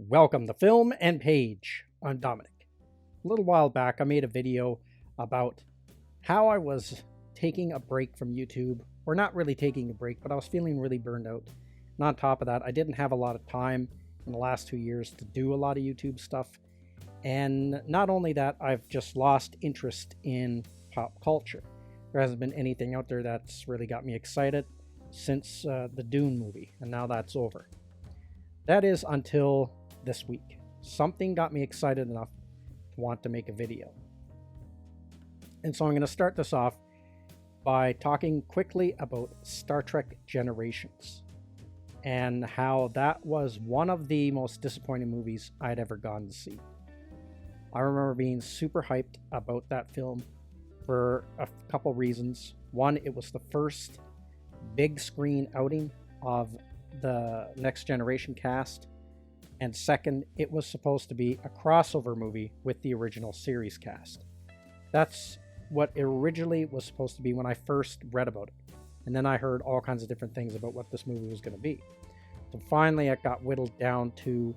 Welcome to Film and Page. I'm Dominic. A little while back, I made a video about how I was taking a break from YouTube, or not really taking a break, but I was feeling really burned out. And on top of that, I didn't have a lot of time in the last 2 years to do a lot of YouTube stuff. And not only that, I've just lost interest in pop culture. There hasn't been anything out there that's really got me excited since the Dune movie, and now that's over. That is until this week. Something got me excited enough to want to make a video. And so I'm going to start this off by talking quickly about Star Trek Generations and how that was one of the most disappointing movies I'd ever gone to see. I remember being super hyped about that film for a couple reasons. One, it was the first big screen outing of the Next Generation cast. And second, it was supposed to be a crossover movie with the original series cast. That's what it originally was supposed to be when I first read about it. And then I heard all kinds of different things about what this movie was going to be. So finally, it got whittled down to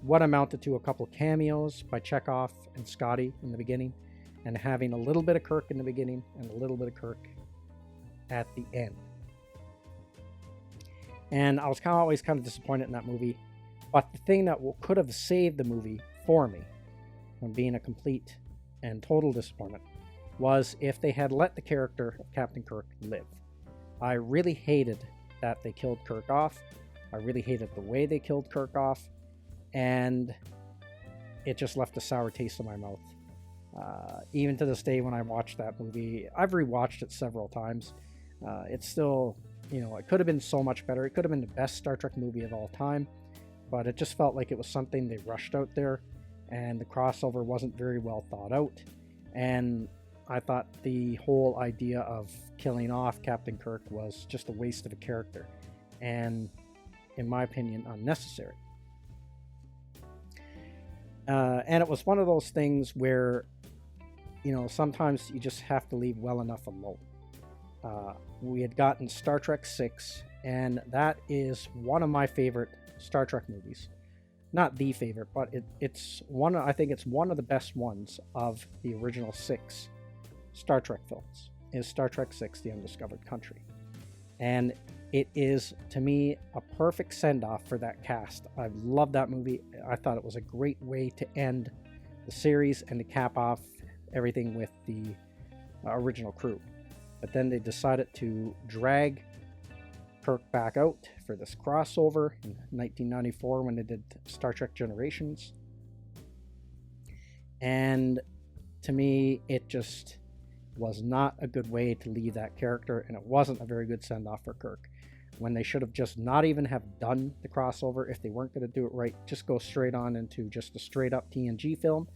what amounted to a couple cameos by Chekhov and Scotty in the beginning, and having a little bit of Kirk in the beginning and a little bit of Kirk at the end. And I was always kind of disappointed in that movie. But the thing that could have saved the movie for me from being a complete and total disappointment was if they had let the character of Captain Kirk live. I really hated that they killed Kirk off. I really hated the way they killed Kirk off. And it just left a sour taste in my mouth. Even to this day when I watched that movie, I've rewatched it several times. It's still, it could have been so much better. It could have been the best Star Trek movie of all time. But it just felt like it was something they rushed out there, and the crossover wasn't very well thought out. And I thought the whole idea of killing off Captain Kirk was just a waste of a character, and in my opinion, unnecessary. And it was one of those things where, sometimes you just have to leave well enough alone. We had gotten Star Trek 6, and that is one of my favorite Star Trek movies. Not the favorite, but it's one. I think it's one of the best ones of the original 6 Star Trek films. Is Star Trek 6: The Undiscovered Country, and it is, to me, a perfect send-off for that cast. I love that movie. I thought it was a great way to end the series and to cap off everything with the original crew. But then they decided to drag Kirk back out for this crossover in 1994 when they did Star Trek Generations. And to me, it just was not a good way to leave that character, and it wasn't a very good send-off for Kirk. When they should have just not even have done the crossover, if they weren't going to do it right, just go straight on into just a straight-up TNG film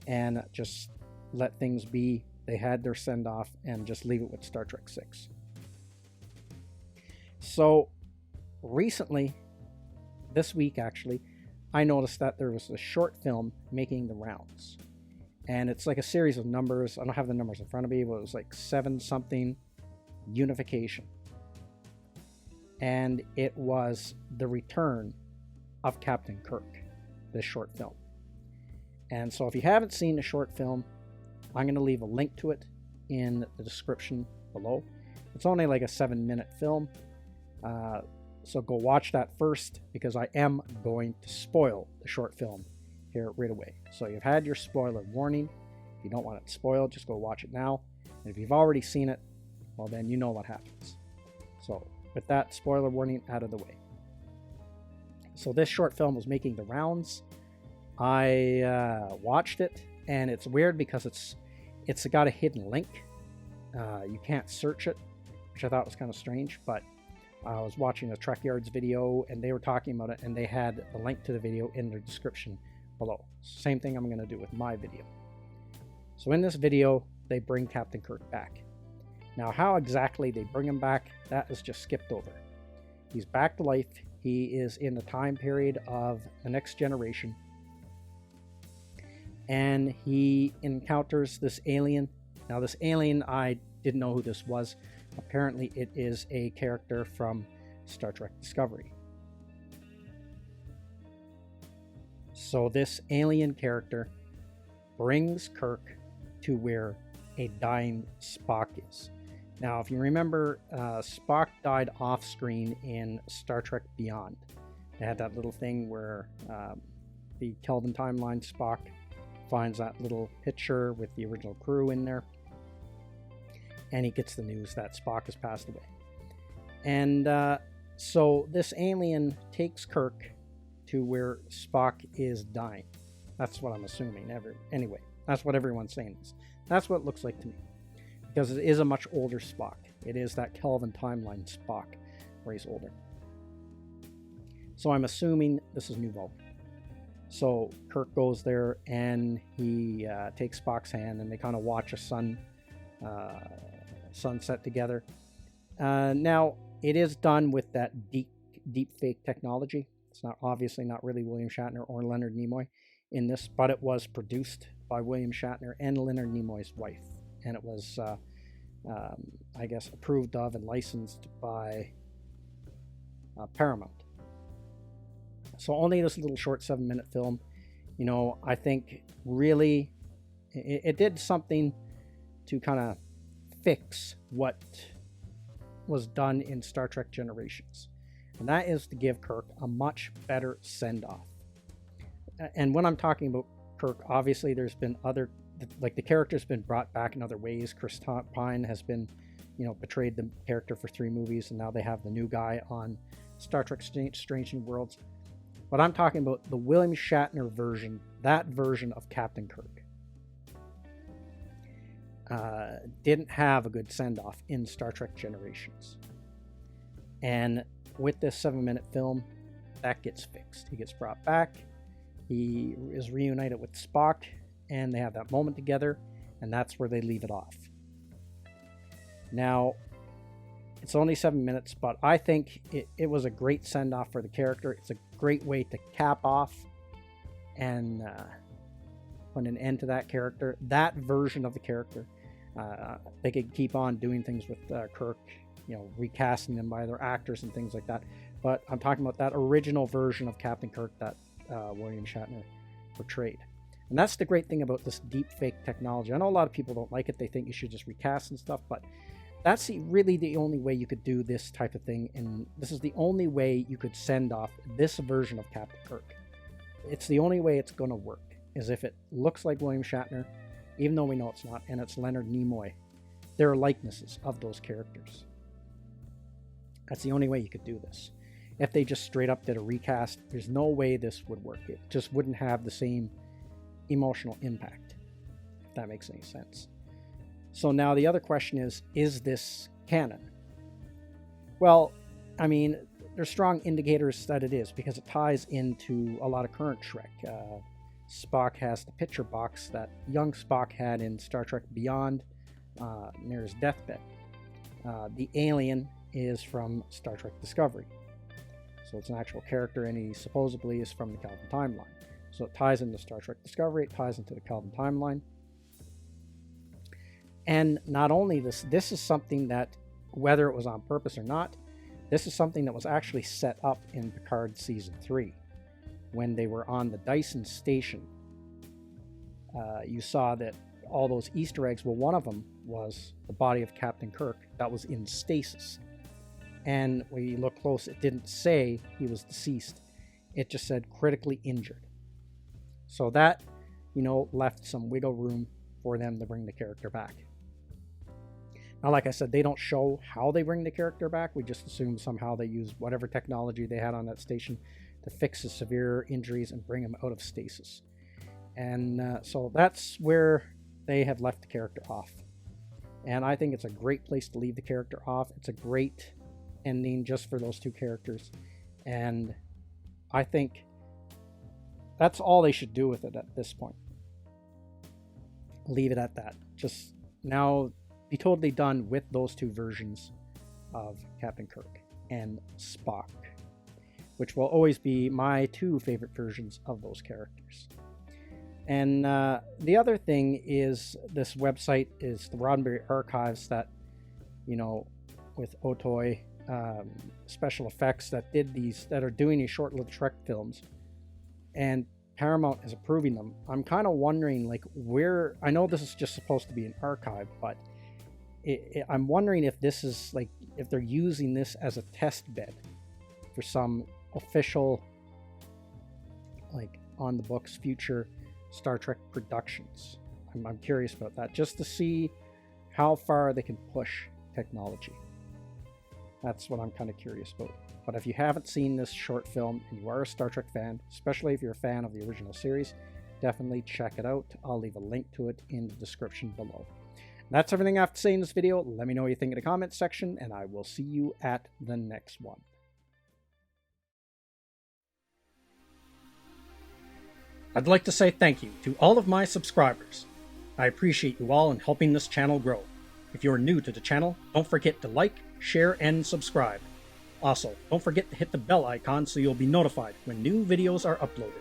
and just let things be. They had their send-off and just leave it with Star Trek 6. So recently, this week actually, I noticed that there was a short film making the rounds. And it's like a series of numbers. I don't have the numbers in front of me, but it was like 7-something, Unification. And it was the return of Captain Kirk, this short film. And so if you haven't seen the short film, I'm going to leave a link to it in the description below. It's only like a 7-minute film. So go watch that first, because I am going to spoil the short film here right away. So you've had your spoiler warning. If you don't want it spoiled, just go watch it now. And if you've already seen it, well, then you know what happens. So with that spoiler warning out of the way. So this short film was making the rounds. I watched it, and it's weird because it's got a hidden link. You can't search it, which I thought was kind of strange, but I was watching a Trek Yards video, and they were talking about it, and they had the link to the video in their description below. Same thing I'm going to do with my video. So in this video, they bring Captain Kirk back. Now, how exactly they bring him back, that is just skipped over. He's back to life. He is in the time period of the Next Generation, and he encounters this alien. Now, this alien, I didn't know who this was. Apparently, it is a character from Star Trek Discovery. So this alien character brings Kirk to where a dying Spock is. Now, if you remember, Spock died off screen in Star Trek Beyond. They had that little thing where the Kelvin timeline Spock finds that little picture with the original crew in there, and he gets the news that Spock has passed away. And so this alien takes Kirk to where Spock is dying. That's what I'm assuming. Anyway, that's what everyone's saying is. That's what it looks like to me. Because it is a much older Spock. It is that Kelvin timeline Spock, where he's older. So I'm assuming this is Nouveau. So Kirk goes there and he takes Spock's hand, and they kind of watch a sunset together. Now, it is done with that deep fake technology. It's not obviously not really William Shatner or Leonard Nimoy in this, but it was produced by William Shatner and Leonard Nimoy's wife. And it was, I guess, approved of and licensed by Paramount. So only this little short 7-minute film, you know, I think really it did something to kind of fix what was done in Star Trek Generations. And that is to give Kirk a much better send-off. And when I'm talking about Kirk, obviously there's been other, like the character's been brought back in other ways. Chris Pine has been, you know, portrayed the character for 3 movies, and now they have the new guy on Star Trek Strange New Worlds. But I'm talking about the William Shatner version, that version of Captain Kirk. Didn't have a good send-off in Star Trek Generations. And with this 7-minute film, that gets fixed. He gets brought back. He is reunited with Spock, and they have that moment together, and that's where they leave it off. Now, it's only 7 minutes, but I think it was a great send-off for the character. It's a great way to cap off and put an end to that character, that version of the character. They could keep on doing things with Kirk, you know, recasting them by other actors and things like that. But I'm talking about that original version of Captain Kirk that William Shatner portrayed. And that's the great thing about this deep fake technology. I know a lot of people don't like it. They think you should just recast and stuff, but that's really the only way you could do this type of thing. And this is the only way you could send off this version of Captain Kirk. It's the only way it's going to work, is if it looks like William Shatner, even though we know it's not, and it's Leonard Nimoy. There are likenesses of those characters. That's the only way you could do this. If they just straight up did a recast, there's no way this would work. It just wouldn't have the same emotional impact, if that makes any sense. So now the other question is this canon? Well, I mean, there's strong indicators that it is, because it ties into a lot of current Trek. Spock has the picture box that young Spock had in Star Trek Beyond near his deathbed. The alien is from Star Trek Discovery. So it's an actual character, and he supposedly is from the Kelvin timeline. So it ties into Star Trek Discovery, it ties into the Kelvin timeline. And not only this is something that, whether it was on purpose or not, this is something that was actually set up in Picard Season 3. When they were on the Dyson station, you saw that all those Easter eggs, well, one of them was the body of Captain Kirk that was in stasis. And when you look close, it didn't say he was deceased. It just said critically injured. So that, you know, left some wiggle room for them to bring the character back. Now, like I said, they don't show how they bring the character back. We just assume somehow they use whatever technology they had on that station to fix his severe injuries and bring him out of stasis. And so that's where they have left the character off. And I think it's a great place to leave the character off. It's a great ending just for those two characters. And I think that's all they should do with it at this point. Leave it at that. Just now be totally done with those two versions of Captain Kirk and Spock, which will always be my 2 favorite versions of those characters. And the other thing is, this website is the Roddenberry Archives that, you know, with Otoy special effects that did these, that are doing these short little Trek films. And Paramount is approving them, I'm kind of wondering, like, where, I know this is just supposed to be an archive, but I'm wondering if this is, like, if they're using this as a test bed for some official, like, on the books future Star Trek productions. I'm curious about that, just to see how far they can push technology. That's what I'm kind of curious about. But if you haven't seen this short film and you are a Star Trek fan, especially if you're a fan of the original series, definitely check it out. I'll leave a link to it in the description below. That's everything I have to say in this video. Let me know what you think in the comments section, and I will see you at the next one. I'd like to say thank you to all of my subscribers. I appreciate you all in helping this channel grow. If you're new to the channel, don't forget to like, share, and subscribe. Also, don't forget to hit the bell icon so you'll be notified when new videos are uploaded.